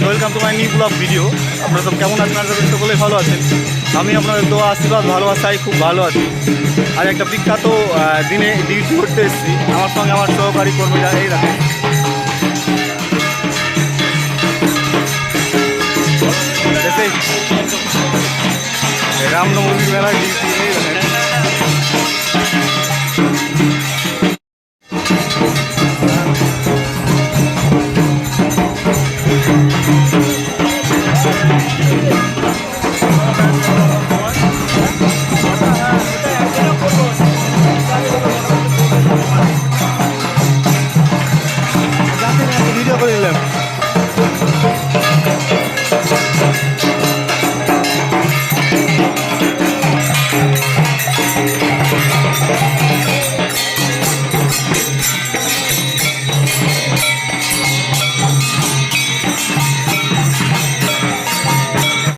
And welcome to my new blog video. আপনারা সব কেমন আছেন? আশা করি সকলেই ভালো আছেন। আমি আপনাদের দোয়া আশীর্বাদ ভালোবাসায় খুব ভালো আছি। আর একটা বিখ্যাত দিনে ডিউটি করতে এসেছি। আমার সঙ্গে আমার সহকারী কর্মীরা এই রাখেন। রামনবমীর মেলায় ডিউটি এই রাখেন।